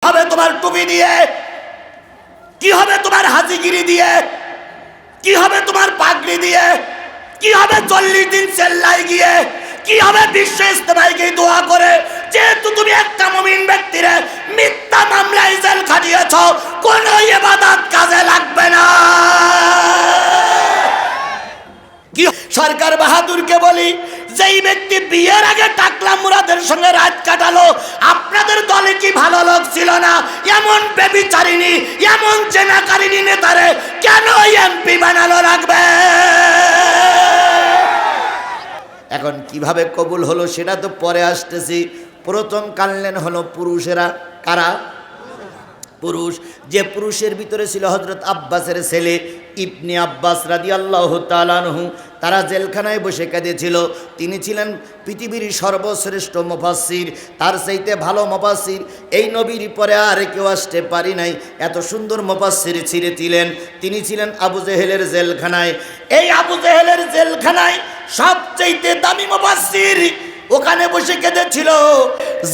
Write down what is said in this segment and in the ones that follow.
হবে তোমার টুপি দিয়ে, কি হবে তোমার হাজিগিরি দিয়ে, কি হবে তোমার পাগড়ি দিয়ে, কি হবে 40 দিন চেল্লাই গিয়ে, কি হবে বিশ্ব ইস্তেমায় গিয়ে দোয়া করে। যেহেতু তুমি একটা মুমিন ব্যক্তিরে মিথ্যা মামলায় জেল খাটিয়েছ, কোন ইবাদত কাজে লাগবে না। কি সরকার বাহাদুরকে বলি, যেই ব্যক্তি বিয়ের আগে টাকলা মুরাদের সঙ্গে রাত কাটালো, আপনাদের দলে কি ভালো লোক ছিল না? এমন বেবিচারিণী, এমন জেনাকারিণী নেতারে কেন এমপি বানালো রাখবে? এখন কিভাবে কবুল হলো সেটা তো পরে আসতেছি। প্রথম কানলেন হলো পুরুষেরা। কারা? পুরুষ। যে পুরুষের ভিতরে ছিল হযরত আব্বাসের ছেলে ইবনে আব্বাস রাদিয়াল্লাহু তাআলা আনহু। তারা জেলখানায় বসে কেঁদেছিল। তিনি ছিলেন পৃথিবীর সর্বশ্রেষ্ঠ মুফাসসির, তার চাইতে ভালো মুফাসসির এই নবীর পরে আর কেউ আসতে পারি নাই। এত সুন্দর মুফাসসির ছিলেন তিনি। ছিলেন আবু জেহেলের জেলখানায়। এই আবু জেহেলের জেলখানায় সবচাইতে দামি মুফাসসির ওখানে বসে কেঁদেছিল।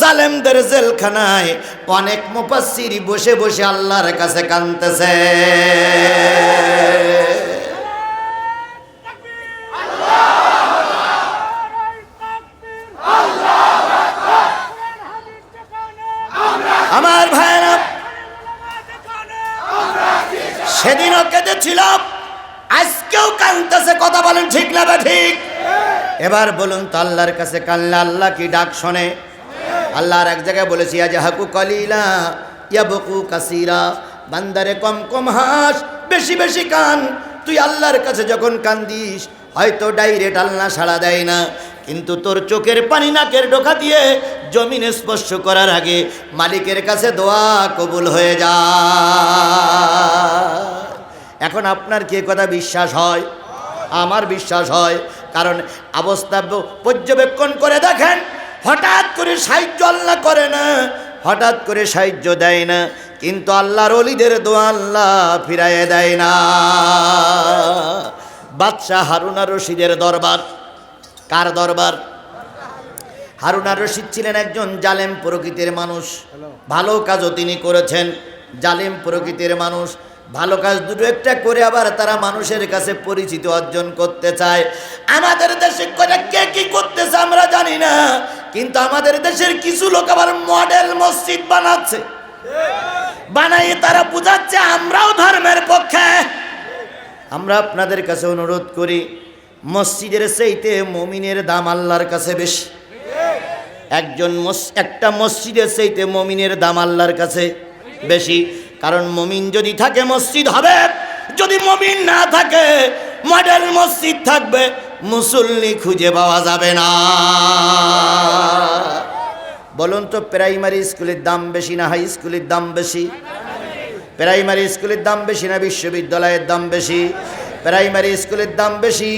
জালেমদের জেলখানায় অনেক মুফাসসির বসে বসে আল্লাহর কাছে কাঁদতেছে। আমার ভাইরা, সেদিনও কেঁদেছিল, আজকেও কাঁদতেছে। কথা বলেন ঠিক না বা ঠিক? এবার বলুন তো, আল্লাহর কাছে কানলে আল্লাহ কি ডাক শোনে? আল্লাহর এক জায়গায় বলেছি, ইয়াজহাকু কালিলা ইয়াবকু কাসীরা। বান্দারে কম কম হাস, বেশি বেশি কান। তুই আল্লাহর কাছে যখন কান্দিস, হয়তো ডাইরেক্ট আল্লাহ সাড়া দেয় না, কিন্তু তোর চোখের পানি নাকের ডোকা দিয়ে জমিনে স্পর্শ করার আগে মালিকের কাছে দোয়া কবুল হয়ে যায়। এখন আপনার কি কথা বিশ্বাস হয়? আমার বিশ্বাস হয়। কারণ অবস্থা পর্যবেক্ষণ করে দেখেন, হঠাৎ করে সাহায্য আল্লাহ করে না, হঠাৎ করে সাহায্য দেয় না, কিন্তু আল্লাহর ওলিদের দোয়া আল্লাহ ফিরাইয়ে দেয় না। বাদশাহ হারুন আর রশিদের দরবার। কার দরবার? হারুন আর রশিদ ছিলেন একজন জালেম প্রকৃতির মানুষ। ভালো কাজও তিনি করেছেন। জালেম প্রকৃতির মানুষ, ভালো কাজ দুটো একটা করে আবার তারা মানুষের কাছে পরিচিত অর্জন করতে চায়। আমাদের দেশে করে কে কি করতেছে আমরা জানি না, কিন্তু আমাদের দেশের কিছু লোক আবার মডেল মসজিদ বানাচ্ছে, বানাই তারা বুঝাচ্ছে আমরাও ধর্মের পক্ষে। আমরা আপনাদের কাছে অনুরোধ করি, মসজিদের চাইতে মুমিনের দাম আল্লাহর কাছে বেশি। একটা মসজিদের চাইতে মুমিনের দাম আল্লাহর কাছে বেশি। কারণ মুমিন যদি থাকে মসজিদ হবে, যদি মুমিন না থাকে মডেল মসজিদ থাকবে, মুসল্লি খুঁজে পাওয়া যাবে না। বলুন তো, প্রাইমারি স্কুলের দাম বেশি না হাই স্কুলের দাম বেশি? প্রাইমারি স্কুলের দাম বেশি না বিশ্ববিদ্যালয়ের দাম বেশি? প্রাইমারি স্কুলের দাম বেশি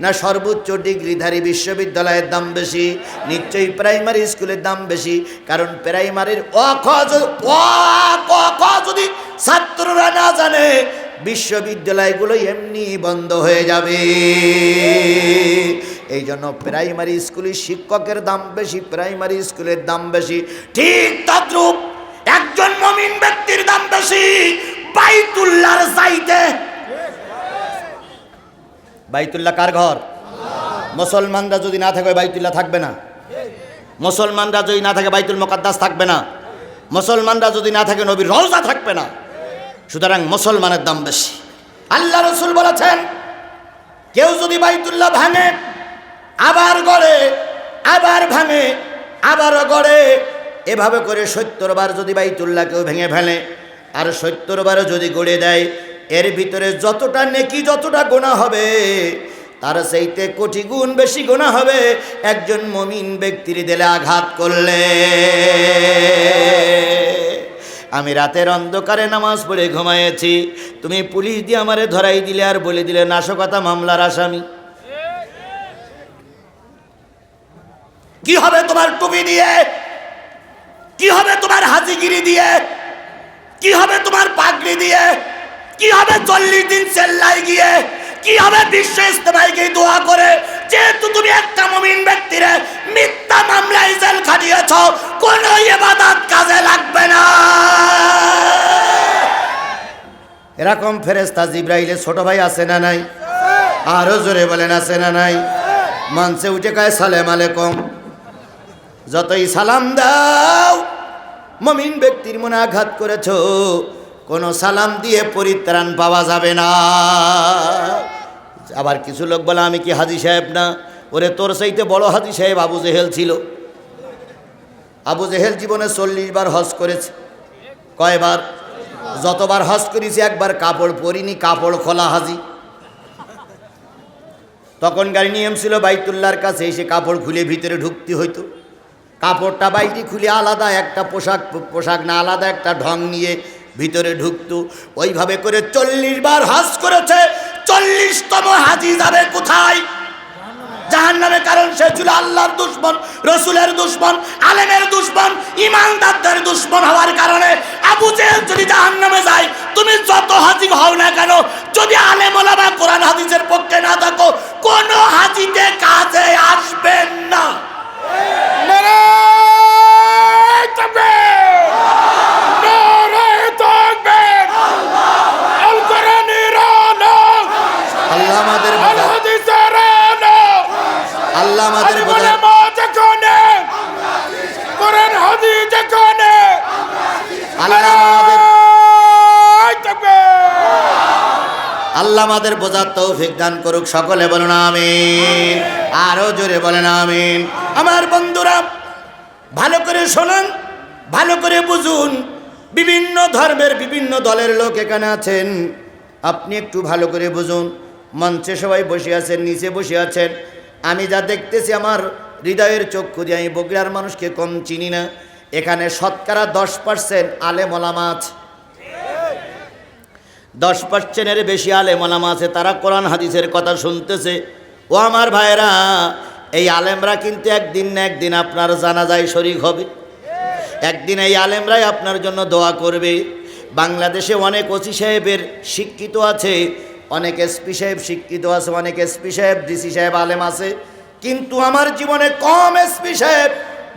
না সর্বোচ্চ ডিগ্রিধারী বিশ্ববিদ্যালয়ের দাম বেশি? নিশ্চয়ই প্রাইমারি স্কুলের দাম বেশি। কারণ প্রাইমারির যদি ছাত্ররা না জানে, বিশ্ববিদ্যালয়গুলো এমনি বন্ধ হয়ে যাবে। এই জন্য প্রাইমারি স্কুলের শিক্ষকের দাম বেশি, প্রাইমারি স্কুলের দাম বেশি। ঠিক তদ্রূপ একজন মুমিন ব্যক্তির দাম বেশি বাইতুল্লাহর চাইতে। বাইতুল্লাহ কার ঘর? মুসলমানরা যদি না থাকে বাইতুল্লাহ থাকবে না। মুসলমানরা যদি না থাকে বাইতুল মুকাদ্দাস থাকবে না। মুসলমানরা যদি না থাকে নবীর রওজা থাকবে না। সুতরাং মুসলমানের দাম বেশি। আল্লাহ রাসূল বলেছেন, কেউ যদি বাইতুল্লাহ ভাঙে আবার গড়ে, আবার ভাঙে আবারও গড়ে, এভাবে করে 70 বার যদি বাইতুল্লাহ কেউ ভেঙে ফেলে আর 70 বারও যদি গড়ে দেয়, এর ভিতরে যতটা নেকি যতটা গুনাহ হবে, তার চাইতে কোটি গুণ বেশি গুনাহ হবে একজন মুমিন ব্যক্তির দিলে আঘাত করলে। আমি রাতের অন্ধকারে নামাজ পড়ে ঘুমায়েছি, তুমি পুলিশ দিয়ে আমারে ধরাই দিলে আর বলে দিলে নাশকতা মামলার আসামি। কি হবে তোমার টুপি দিয়ে, কি হবে তোমার হাজিগিরি দিয়ে, কি হবে তোমার পাগড়ি দিয়ে, কি হবে 40 দিন চেল্লাই গিয়ে, কি হবে বিশ্ব ইস্তেমায় গিয়ে দোয়া করে। যেহেতু তুমি একটা মুমিন ব্যক্তিরে মিথ্যা মামলায় জেল খাটিয়েছ, কোন ইবাদত কাজে লাগবে না। এরকম ফেরেশতা জিবরাইলের ছোট ভাই আছে না নাই? আরো জোরে বলেন আছে না নাই? মঞ্চে উঠে কয় সালাম আলাইকুম। যতই সালাম দাও, মুমিন ব্যক্তির মনে আঘাত করেছো, কোন সালাম দিয়ে পরিত্রাণ পাওয়া যাবে না। আবার কিছু লোক বলে আমি কি হাজী সাহেব না? ওরে তোর চাইতে বড় হাজী সাহেব আবু জেহেল ছিল। আবু জেহেল জীবনে 40 বার হজ করেছে। কয়বার? যতবার হজ করেছি একবার কাপড় পরিনি, কাপড় খোলা হাজি। তখনকার নিয়ম ছিল বাইতুল্লাহর কাছে এসে কাপড় খুলে ভিতরে ঢুকতে হইতো। কাপড়টা বাইরে খুলে আলাদা একটা পোশাক না আলাদা একটা ঢং নিয়ে ভিতরে ঢুকতো। ওইভাবে করে 40 বার হজ করেছে। 40তম হাজি যাবে কোথায়? জাহান্নামে। কারণ সে ছিল আল্লাহর দুশমন, রসুলের দুশমন, আলেমের দুশমন, ইমানদারদের দুশমন হওয়ার কারণে আবু জেহেল যদি জাহান্নামে যায়, তুমি যত হাজি হও না কেন, যদি আলেম ওলামা কোরআন হাদিসের পক্ষে না থাকো, কোন হাজিতে কাজে আসবেন না। আল্লাহ আমাদের আল্লাহ আমাদের বোঝার তৌফিক দান করুক। সকলে বলুন আমিন। আরো জোরে বলেন আমিন। আমার বন্ধুরা ভালো করে শোনেন, ভালো করে বুঝুন। বিভিন্ন ধর্মের বিভিন্ন দলের লোক এখানে আছেন, আপনি একটু ভালো করে বুঝুন। মঞ্চে সবাই বসে আছেন, নিচে বসে আছেন। আমি যা দেখতেছি আমার হৃদয়ের চক্ষু দিয়ে, আমি বগুড়ার মানুষকে কম চিনি না। এখানে শতকরা 10% আলেম ওলামা আছে। 10%-এর বেশি আলেম ওলামা আছে। তারা কোরআন হাদিসের কথা শুনতেছে। ও আমার ভাইরা, এই আলেমরা কিন্তু একদিন না একদিন আপনার জানাজায় শরীক হবে। একদিন এই আলেমরাই আপনার জন্য দোয়া করবে। বাংলাদেশে অনেক ওসি সাহেবের শিক্ষিত আছে, অনেক এসপি সাহেব শিক্ষিত আছে, অনেক এসপি সাহেব ডিসি সাহেব আলেম আছে। কিন্তু আমার জীবনে কম এসপি সাহেব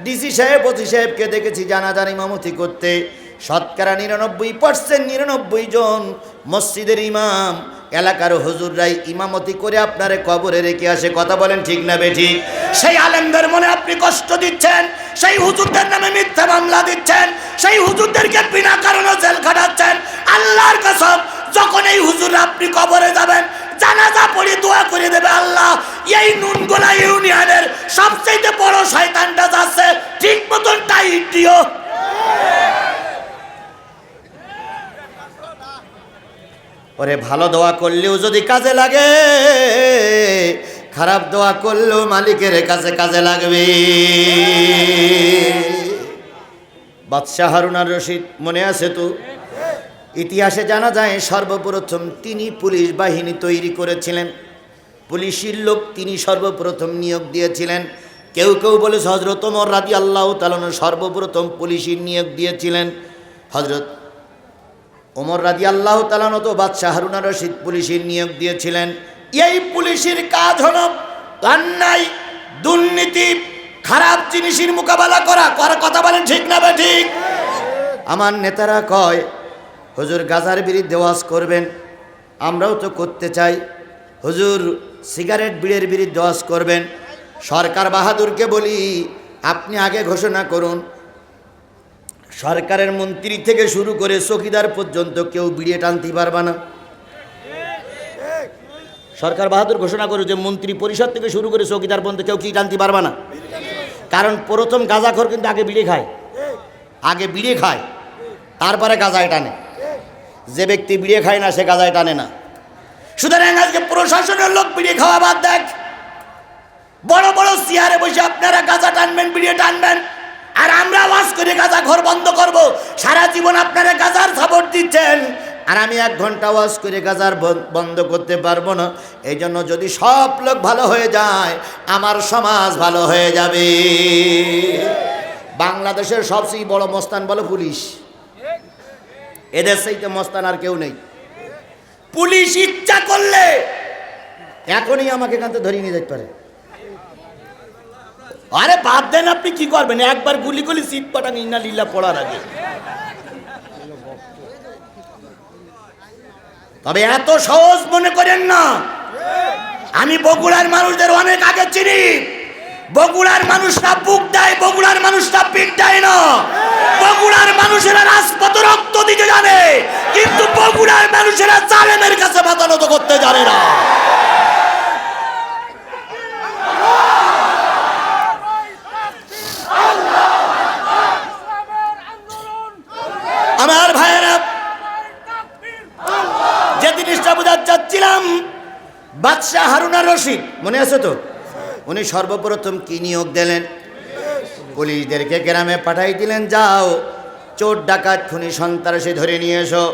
ডিসি সাহেব ওসি সাহেবকে দেখেছি জানাজার ইমামতি করতে। শতকরা 99% 99 জন মসজিদের ইমাম, এলাকার হুজুররাই ইমামতি করে আপনারে কবরে রেখে আসে। কথা বলেন ঠিক না বেঠিক? সেই আলেমদের মনে আপনি কষ্ট দিচ্ছেন, সেই হুজুরদের নামে মিথ্যা মামলা দিচ্ছেন, সেই হুজুরদেরকে বিনা কারণে জেল খাটাচ্ছেন। আল্লাহর কসম, যখন এই হুজুর আপনি কবরে যাবেন, জানাজা পড়ে দোয়া করে দেবে, আল্লাহ এই নুনগোলা ইউনিয়নের সবচেয়ে বড় শয়তানটা যাচ্ছে, ঠিক মতন টাইট দিও। ওরে ভালো দোয়া করলেও যদি কাজে লাগে, খারাপ দোয়া করলেও মালিকের কাছে কাজে লাগবে। বাদশাহ হারুন আর রশিদ মনে আছে তো? ইতিহাসে জানা যায় সর্বপ্রথম তিনি পুলিশ বাহিনী তৈরি করেছিলেন। পুলিশের লোক তিনি সর্বপ্রথম নিয়োগ দিয়েছিলেন। কেউ কেউ বলে হযরত ওমর রাদিয়াল্লাহু তাআলা সর্বপ্রথম পুলিশের নিয়োগ দিয়েছিলেন। হযরত ওমর রাদিয়াল্লাহু তাআলা তো বাদশাহ হারুন আর রশিদ পুলিশের নিয়োগ দিয়েছিলেন। এই পুলিশের কাজ হলো অন্যায়, দুর্নীতি, খারাপ জিনিসের মোকাবেলা করা। কথা বলেন ঠিক না বা ঠিক? আমার নেতারা কয় হুজুর গাজার বিরুদ্ধে ওয়াজ করবেন, আমরাও তো করতে চাই। হুজুর সিগারেট বিড়ির বিরুদ্ধে ওয়াজ করবেন। সরকার বাহাদুরকে বলি আপনি আগে ঘোষণা করুন, সরকারের মন্ত্রী থেকে শুরু করে চৌকিদার পর্যন্ত কেউ বিড়িয়ে টানতে পারবে না। সরকার বাহাদুর ঘোষণা করে যে মন্ত্রী পরিষদ থেকে শুরু করে চৌকিদার পর্যন্ত কেউ কি টানতে পারবে না। কারণ প্রথম গাঁজাখোর কিন্তু আগে বিড়ি খায়, আগে বিড়ি খায় তারপরে গাঁজায় টানে। যে ব্যক্তি বিড়ি খায় না সে গাঁজায় টানে না। সুতরাং আজকে প্রশাসনের লোক বিড়ি খাওয়া বাদ দেখ, বড় বড় চেয়ারে বসে আপনারা গাঁজা টানবেন, বিড়ি টানবেন, আর আমরা আওয়াজ করে গাঁজাখোর বন্ধ করব। সারা জীবন আপনারা গাঁজার সাপোর্ট দিচ্ছেন, আর আমি 1 ঘন্টা আওয়াজ করে গাঁজার বন্ধ করতে পারবো না। এই জন্য যদি সব লোক ভালো হয়ে যায়, আমার সমাজ ভালো হয়ে যাবে। বাংলাদেশের সবচেয়ে বড় মস্তান বলো পুলিশ। এদের চাইতে মস্তান আর কেউ নেই। পুলিশ ইচ্ছা করলে এখনই আমাকে এখান থেকে ধরিয়ে নিয়ে যেতে পারে। আরে বাদ দেন, আপনি কি করবেন? একবার গুলি গুলি সিট পাঠান ইন্না লিল্লাহ পড়ার আগে। তবে এত সহজ মনে করেন না। আমি বগুড়ার মানুষদের অনেক আগে চিনি। বগুড়ার মানুষরা বুক দেয়, বগুড়ার মানুষরা পিঠ দেয় না। বগুড়ার মানুষেরা রাজপথে রক্ত দিতে জানে, কিন্তু বগুড়ার মানুষেরা জালেমের কাছে মাথা নত করতে জানে না। আমার ভাইয়েরা, যে জিনিসটা বোঝাতে চাচ্ছিলাম, বাদশাহ হারুন আর রশিদ মনে আছে তো? উনি সর্বপ্রথম কি নিয়োগ দিলেন? পুলিশদেরকে গ্রামে পাঠাই দিলেন, যাও চোর ডাকাত খুনি সন্ত্রাসী ধরে নিয়ে এসো।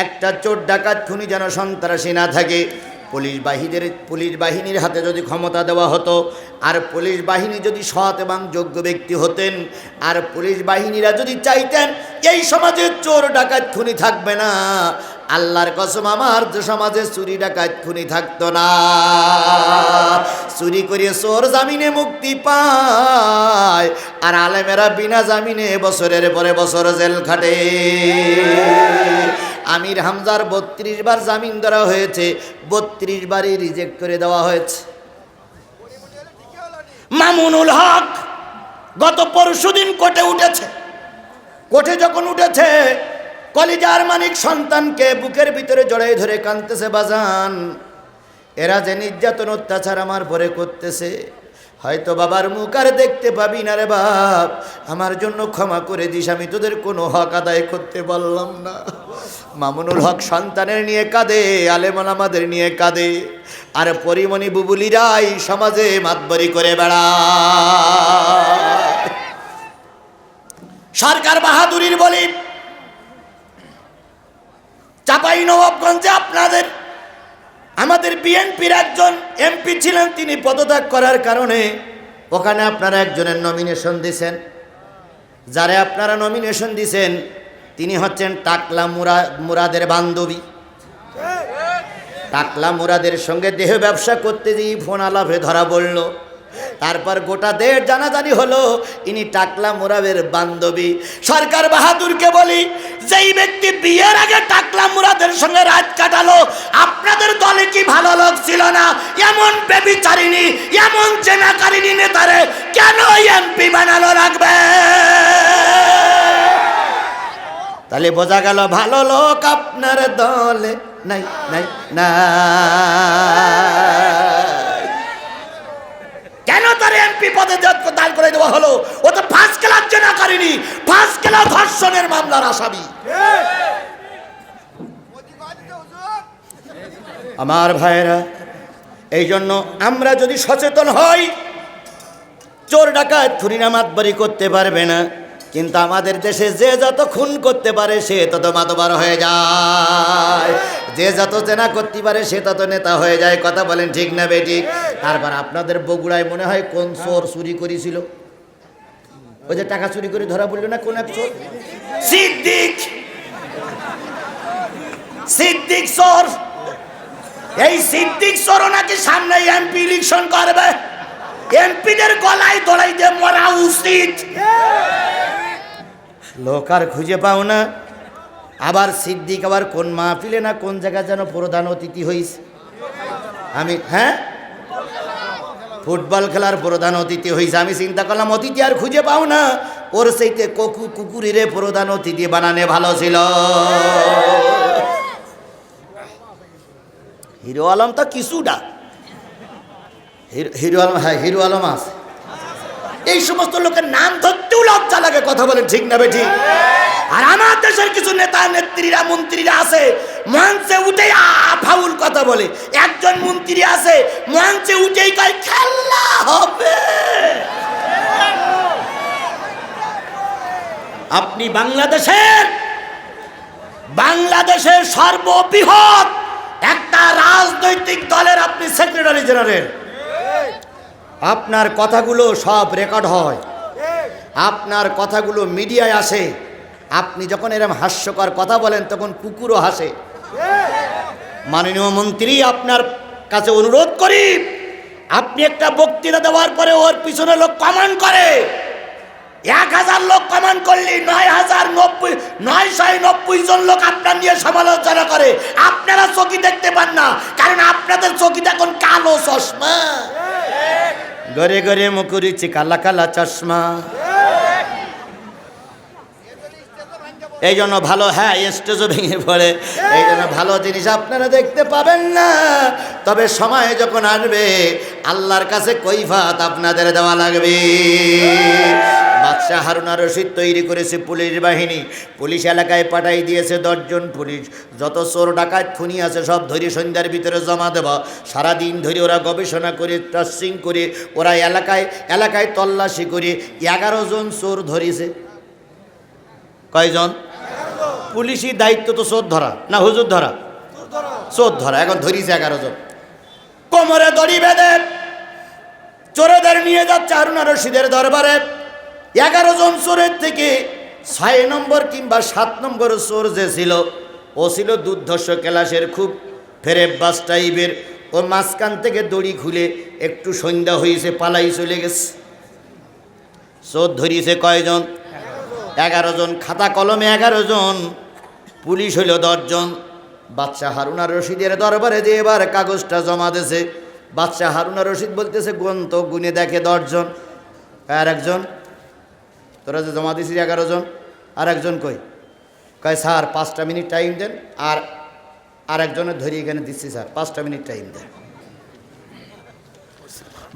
একটা চোর ডাকাত খুনি যেন সন্ত্রাসী না থাকে। পুলিশ বাহিনীর হাতে যদি ক্ষমতা দেওয়া হতো, আর পুলিশ বাহিনী যদি সৎ এবং যোগ্য ব্যক্তি হতেন, আর পুলিশ বাহিনীরা যদি চাইতেন এই সমাজে চোর ডাকাত খুনি থাকবে না, আল্লাহর কসম আমার সমাজে চুরি ডাকাত খুনি থাকতো না। চুরি করে চোর জামিনে মুক্তি পায়, আর আলেমেরা বিনা জামিনে বছরের পরে বছর জেল খাটে। আমির হামজার 32 বার জামিন ধরা হয়েছে, 32 বারই রিজেক্ট করে দেওয়া হয়েছে। মামুনুল হক গত পরশুদিন কোর্টে উঠেছে। কোর্টে যখন উঠেছে, কলিজার মানিক সন্তানকে বুকের ভিতরে জড়াই ধরে কাঁদতেছে, বাজান এরা যে নির্যাতন অত্যাচার আমার পরে করতেছে, হয়তো বাবার মুখ আর দেখতে পাবি না রে বাপ, আমার জন্য ক্ষমা করে দিস, আমি তোদের কোনো হক আদায় করতে পারলাম না। মামুনুল হক সন্তানের নিয়ে কাঁদে, আলেমন আমাদের নিয়ে কাঁদে, আর পরিমণি বুবুলিরাই সমাজে মাতবরি করে বেড়ায়। সরকার বাহাদুরির বলি, চাঁপাইনবাবগঞ্জে আমাদের বিএনপির একজন এমপি ছিলেন, তিনি পদত্যাগ করার কারণে ওখানে আপনারা একজনের নমিনেশন দিয়েছেন। যারা আপনারা নমিনেশন দিয়েছেন তিনি হচ্ছেন টাকলা মুরাদের বান্ধবী। টাকলা মুরাদের সঙ্গে দেহ ব্যবসা করতে গিয়ে ফোন আলাপে ধরা পড়ল। তারপর গোটা দেশ জানাজানি হলো ইনি টাকলা মুরাদের বান্ধবী। সরকার বাহাদুরকে বলি, যেই ব্যক্তি বিয়ের আগে টাকলা মুরাদের সঙ্গে রাত কাটালো, আপনাদের দলে কি ভালো লোক ছিল না? এমন বেবিচারিণী, এমন জেনাকারিণী নেতারে কেন এমপি বানালো রাখবে? তাহলে বোঝা গেল ভালো লোক আপনার দলে নাই নাই না। কেন তার এমপি পদে দাঁড় করে দেওয়া হলো? ও তো ফার্স্ট ক্লাস জেনাকারিণী, ফার্স্ট ক্লাস ধর্ষণের মামলার আসামি। আমার ভাইয়েরা, এই জন্য আমরা যদি সচেতন হই, চোর ডাকাত খুনি মাতবরি করতে পারবে না, কিন্তু আমাদের দেশে যে যত খুন করতে পারে সে তত মাতবার হয়ে যায়, যে যত জেনা করতে পারে সে তত নেতা হয়ে যায়। কথা বলেন ঠিক না বেঠিক? তারপর আপনাদের বগুড়ায় মনে হয় কোন চোর চুরি করেছিল, ওই যে টাকা চুরি করে ধরা পড়ল না, কোন এক চোর? সিদ্দিক চোর। এই সিদ্দিক চোর নাকি সামনে এমপি ইলেকশন করবে। এমপিদের গলায় দড়াই দিয়ে মরা উচিত। লোক আর খুঁজে পাও না। আবার সিদ্দিক আবার কোন মাহফিলে না কোন জায়গায় যেন প্রধান অতিথি হয়েছে। আমি ফুটবল খেলার প্রধান অতিথি হয়েছে। আমি চিন্তা করলাম অতিথি আর খুঁজে পাও না, ওর সেইতে কুকুরিরে প্রধান অতিথি বানানে ভালো ছিল। হিরো আলম তো কিছুটা, হিরো আলম, হ্যাঁ হিরো আলম আছে। এই সমস্ত লোকের নাম ধরতেও লজ্জা লাগে। কথা বলেন ঠিক না বেঠিক? আর আমার দেশের কিছু নেতা নেত্রীরা মন্ত্রীরা আছে, মঞ্চে উঠেই ফাউল কথা বলে। একজন মন্ত্রী আছে মঞ্চে উঠেই কয় খেলা হবে। আপনি বাংলাদেশের সর্ববৃহৎ একটা রাজনৈতিক দলের আপনি সেক্রেটারি জেনারেল, আপনার কথাগুলো সব রেকর্ড হয়, আপনার কথাগুলো মিডিয়ায় আসে। আপনি যখন এরকম হাস্যকর কথা বলেন তখন কুকুরও হাসে। মাননীয় মন্ত্রী, আপনার কাছে অনুরোধ করি, আপনি একটা বক্তৃতা দেওয়ার পরে ওর পিছনে লোক কমান্ড করে, 1000 লোক কমান্ড করলে 9,990 জন লোক আপনার নিয়ে সমালোচনা করে। আপনারা চোখে দেখতে পান না, কারণ আপনাদের চোখে এখন কালো চশমা, ঘরে ঘরে মুখরিছে কালা কালা চশমা। এই জন্য ভালো, হ্যাঁ স্টেজও ভেঙে পড়ে, এই জন্য ভালো জিনিস আপনারা দেখতে পাবেন না। তবে সময় যখন আসবে আল্লাহর কাছে কৈফাত আপনাদের দেওয়া লাগবে। বাদশাহ হারুন আর রশিদ তৈরি করেছে পুলিশ বাহিনী, পুলিশ এলাকায় পাঠাই দিয়েছে 10 জন পুলিশ। যত চোর ডাকাত খুনি আছে সব ধরে সন্ধ্যার ভিতরে জমা দেওয়া। সারাদিন ধরে ওরা গবেষণা করে, ট্রাস্টিং করে, ওরা এলাকায় এলাকায় তল্লাশি করে 11 জন চোর ধরেছে। কয়জন? পুলিশি দায়িত্ব তো চোর ধরা না হুজুর ধরা? চোর ধরা। এখন ধরিছে 11 জন। কোমরে দড়ি বেঁধে চোরেদের নিয়ে যাচ্ছে হারুন আর রশিদের দরবারে। 11 জন চোরের থেকে 6 নম্বর কিংবা 7 নম্বর চোর যে ছিল, ও ছিল দুর্ধর্ষ ক্লাসের, খুব ফেরেববাজ টাইপের। ও মাঝখান থেকে দড়ি খুলে একটু সন্ধ্যা হয়েছে পালাই চলে গেছে। চোর ধরিয়েছে কয়জন? 11 জন। খাতা কলমে 11 জন, পুলিশ হইল 10 জন। বাদশাহ হারুন আর রশিদের দরবারে যে এবার কাগজটা জমা দিয়েছে, বাদশাহ হারুন আর রশিদ বলতেছে গুণ তো, গুনে দেখে 10 জন। আর একজন, তোরা যে জমা দিয়েছিস 11 জন, আর একজন কই? কয় স্যার 5টা মিনিট টাইম দেন, আর একজনের ধরি এখানে দিচ্ছি স্যার, 5টা মিনিট টাইম দেন।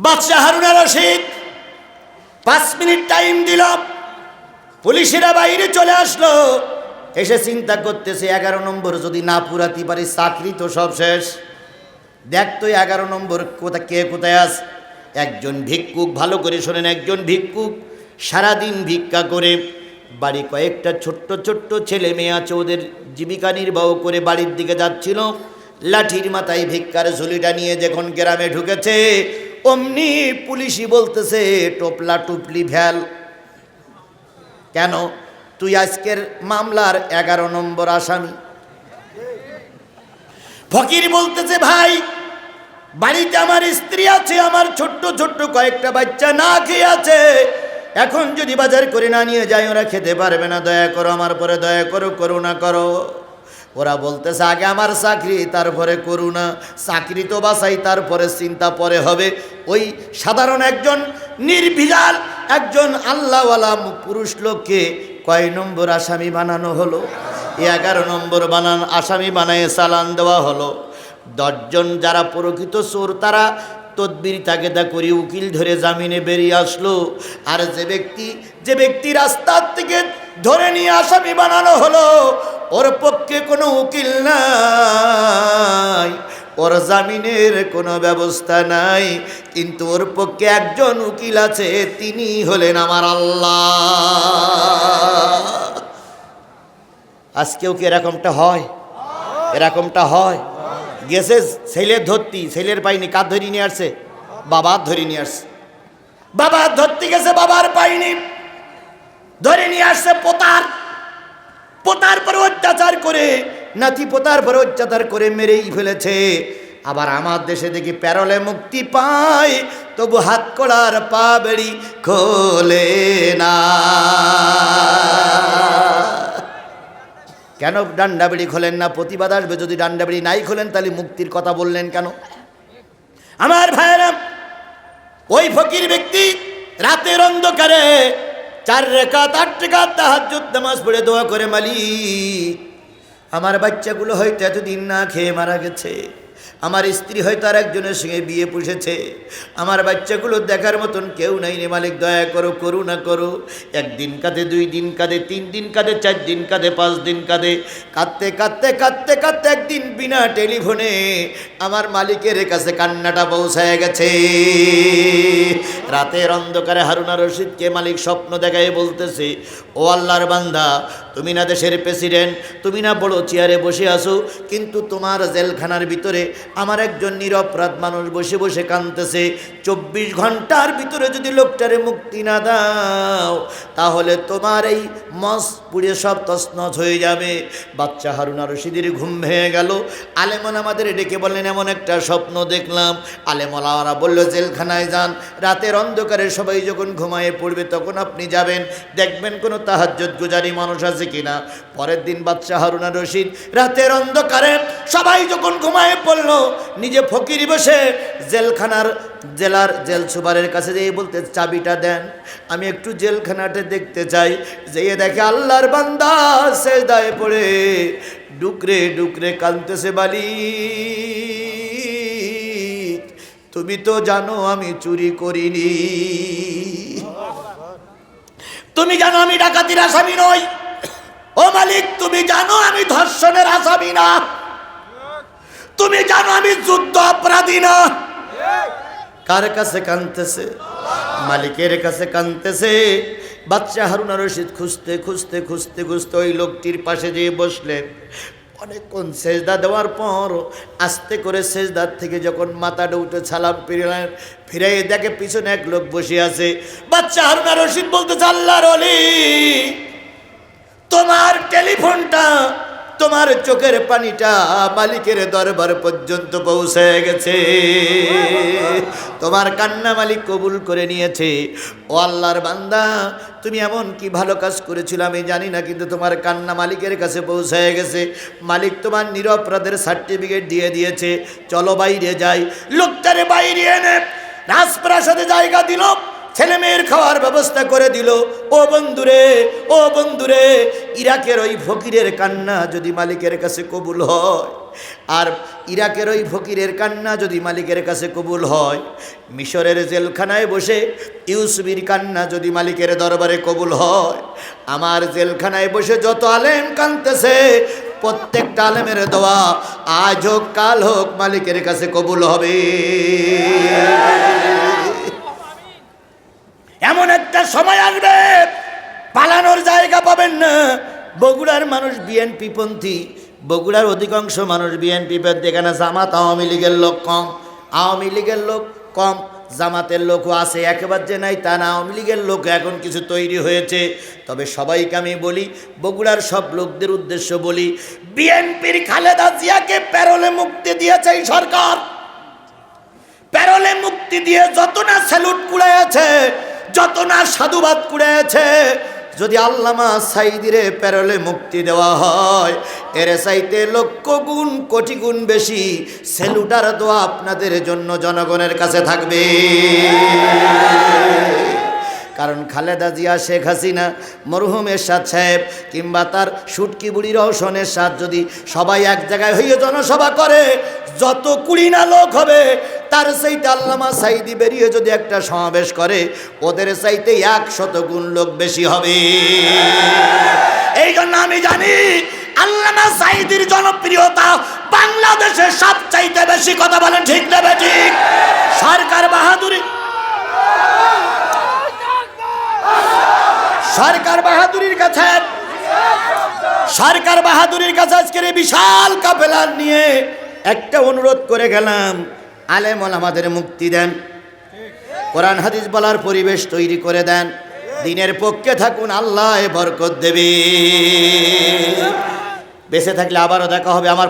বাদশাহ হারুন আর রশিদ 5 মিনিট টাইম দিল। পুলিশেরা বাইরে চলে আসলো, এসে চিন্তা করতেছে 11 নম্বর যদি না পুরাতে পারি চাকরি তো সব শেষ। দেখতো 11 নম্বর কে কোথায় আছে। একজন ভিক্ষুক, ভালো করে শোনেন, একজন ভিক্ষুক সারাদিন ভিক্ষা করে, বাড়ি কয়েকটা ছোট্ট ছোট্ট ছেলে মেয়ে আছে, ওদের জীবিকা নির্বাহ করে বাড়ির দিকে যাচ্ছিল। লাঠির মাথায় ভিক্ষার ঝুলিটা নিয়ে যখন গ্রামে ঢুকেছে, অমনি পুলিশই বলতেছে টোপলা টুপলি ভ্যাল, কেন তুই আজকের মামলার 11 নম্বর আসামি। ফকির বলতেছে ভাই, বাড়িতে আমার স্ত্রী আছে, আমার ছোট্ট ছোট্ট কয়েকটা বাচ্চা না খেয়ে আছে, এখন যদি বাজার করে না নিয়ে যাই ওরা খেতে পারবে না, দয়া করো আমার পরে, দয়া করো, করুণা করো। ওরা বলতেছে আগে আমার চাকরি, তারপরে করুণা। চাকরি তো বাঁচাই, তারপরে চিন্তা পরে হবে। ওই সাধারণ একজন নির্ভেজাল একজন আল্লাহওয়ালা পুরুষ লোককে কয় নম্বর আসামি বানানো হলো? 11 নম্বর আসামি বানায় চালান দেওয়া হলো। 10 জন যারা প্রকৃত চোর তারা তদবির তাগেদা করে উকিল ধরে জামিনে বেরিয়ে আসলো। আর যে ব্যক্তি রাস্তার থেকে ধরে নিয়ে আসামি বানানো হলো, ওর পক্ষে কোনো উকিল নাই, ওর জামিনের কোনো ব্যবস্থা নাই, কিন্তু ওর পক্ষে একজন উকিল আছে, তিনি হলেন আমার আল্লাহ। আজকেও কি এরকমটা হয়? এরকমটা হয়? গেছে ছেলের ধরতি, ছেলের পাইনি, কার ধরি নিয়ে আসছে? বাবার ধরে নিয়ে আসছে। বাবার ধরতে গেছে, বাবার পাইনি, ধরে নিয়ে আসছে পোতার পর অত্যাচার করে, নাতি পোতার পর অত্যাচার করে মেরেই ফেলেছে। আবার আমার দেশে দেখি প্যারোলে মুক্তি পায়, তবু হাত কড়ার পা বেড়ি খোলে না। কেন ডান্ডা বেড়ি খোলেন না? প্রতিবাদ আসবে। যদি ডান্ডা বেড়ি নাই খোলেন তাহলে মুক্তির কথা বললেন কেন? আমার ভাইয়েরা, ওই ফকির ব্যক্তি রাতের অন্ধকারে 4 রাকাত 8 রাকাত তাহাজ্জুদ নামাজ পড়ে দোয়া করে, মালিক আমার বাচ্চাগুলো হয়তো এতদিন না খেয়ে মারা গেছে, আমার স্ত্রী হয়তো আর একজনের সঙ্গে বিয়ে পুষেছে, আমার বাচ্চাগুলো দেখার মতন কেউ নাই রে মালিক, দয়া করো, করুণা করো। 1 দিন কাঁদে, 2 দিন কাঁদে, 3 দিন কাঁদে, 4 দিন কাঁদে, 5 দিন কাঁদে। কাঁদতে কাঁদতে কাঁদতে কাঁদতে একদিন বিনা টেলিফোনে আমার মালিকের কাছে কান্নাটা পৌঁছায় গেছে। রাতের অন্ধকারে হারুন আর রশিদকে মালিক স্বপ্ন দেখায় বলতেছে, ও আল্লাহর বান্দা, তুমি না দেশের প্রেসিডেন্ট, তুমি না বড় চেয়ারে বসে আছো, কিন্তু তোমার জেলখানার ভিতরে আমার একজন নিরপরাধ মানুষ বসে বসে কাঁদতেছে। 24 ঘন্টার ভিতরে যদি লোকটারে মুক্তি না দাও, তাহলে তোমার এই মস পুড়ে সব তছনছ হয়ে যাবে। বাচ্চা হারুন আর রশিদের ঘুম ভেঙে গেল। আলেমন আমাদের ডেকে বললেন, এমন একটা স্বপ্ন দেখলাম। আলেমওয়ালারা বলল, জেলখানায় যান, রাতের অন্ধকারে সবাই যখন ঘুমায়ে পড়বে তখন আপনি যাবেন, দেখবেন কোনো তাহাজ্জুদ গুজারি মানুষ আছে কিনা। পরের দিন বাচ্চা হারুন আর রশিদ রাতের অন্ধকারে সবাই যখন ঘুমায়ে পড়ল, নিজে ফকিরি বসে জেলার জেল সুপারের কাছে যেয়ে বলতে, চাবিটা দেন, আমি একটু জেলখানাটা দেখতে চাই। যেয়ে দেখে আল্লাহর বান্দা সেজদায় পড়ে ডুকরে ডুকরে কাঁদতেছে। বালি, তুমি তো জানো আমি চুরি করিনি, তুমি জানো আমি ডাকাতির আসামি নই, ও মালিক তুমি জানো আমি ধর্ষণের আসামি না, তুমি জানো আমি যুদ্ধ অপরাধী না। কার কাছে কাঁদতেছে? মালিকের কাছে কাঁদতেছে। বাচ্চা হারুন আর রশিদ খুঁজতে খুঁজতে খুঁজতে খুঁজতে ওই লোকটির পাশে যেয়ে বসলেন। অনেকক্ষণ সেজদা দেওয়ার পর আস্তে করে সেজদার থেকে যখন মাথাটা উঠে সালাম ফিরে দেখে পিছনে এক লোক বসে আছে। বাচ্চা হারুন আর রশিদ বলতেছে, আল্লাহর ওলি, তোমার টেলিফোনটা, তোমার চোখের পানিটা মালিকের দরবার পর্যন্ত পৌঁছে গেছে, তোমার কান্না মালিক কবুল করে নিয়েছে। ও আল্লাহর বান্দা, তুমি এমন কি ভালো কাজ করেছিল আমি জানি না, কিন্তু তোমার কান্না মালিকের কাছে পৌঁছে গেছে। মালিক তোমার নিরপরাধের সার্টিফিকেট দিয়ে দিয়েছে, চলো বাইরে যাই। লোকটারে বাইরে এনে রাজপ্রাসাদে জায়গা দিল, ছেলে মেয়ের খাওয়ার ব্যবস্থা করে দিল। ও বন্ধুরে, ও বন্ধুরে, ইরাকের ওই ফকিরের কান্না যদি মালিকের কাছে কবুল হয়, আর ইরাকের ওই ফকিরের কান্না যদি মালিকের কাছে কবুল হয়, মিশরের জেলখানায় বসে ইউসুফের কান্না যদি মালিকের দরবারে কবুল হয়, আমার জেলখানায় বসে যত আলেম কাঁদতেছে, প্রত্যেকটা আলেমের দোয়া আজ হোক কাল হোক মালিকের কাছে কবুল হবে। এমন একটা সময় আসবে পালানোর জায়গা পাবেন না। বগুড়ার মানুষ বিএনপি পন্থী, বগুড়ার অধিকাংশ মানুষ বিএনপি পন্থী। এখানে জামাত আওয়ামী লীগের লোক কম, আওয়ামী লীগের লোক কম, জামাতের লোকও আছে, একেবারে যে নাই তা না, আওয়ামী লীগের লোক এখন কিছু তৈরি হয়েছে। তবে সবাইকে আমি বলি, বগুড়ার সব লোকদের উদ্দেশ্য বলি, বিএনপির খালেদা জিয়াকে প্যারোলে মুক্তি দিয়েছে এই সরকার। প্যারোলে মুক্তি দিয়ে যত না স্যালুট কুড়াইছে, যত না সাধুবাদ কুড়াইছে, যদি আল্লামা সাইদিরে প্যারোলে মুক্তি দেওয়া হয়, এর চাইতে লক্ষ গুণ কোটি গুণ বেশি স্যালুটার দোয়া আপনাদের জন্য জনগণের কাছে থাকবে। কারণ খালেদা জিয়া, শেখ হাসিনা, মরহুম এরশাদ সাহেব কিংবা তার সুটকি বুড়ি রওশন এরশাদ যদি সবাই এক জায়গায় হয়ে জনসভা করে, যত কুড়ি না লোক হবে, তার চাইতে আল্লামা সাইদি বেরিয়ে যদি একটা সমাবেশ করে, ওদের চাইতে 100 গুণ লোক বেশি হবে। এই জন্য আমি জানি আল্লামা সাইদির জনপ্রিয়তা বাংলাদেশের সবচাইতে বেশি। কথা বলেন ঠিক না ঠিক? সরকার বাহাদুরি, সরকার বাহাদুরির কাছে, সরকার বাহাদুরির কাছে আজকের এই বিশাল কাফেলা নিয়ে একটা অনুরোধ করে গেলাম, আলেম ওলামাদের মুক্তি দেন, কোরআন হাদিস বলার পরিবেশ তৈরি করে দেন, দিনের পক্ষে থাকুন, আল্লাহ বরকত দেবে। বেঁচে থাকলে আবারও দেখা হবে। আমার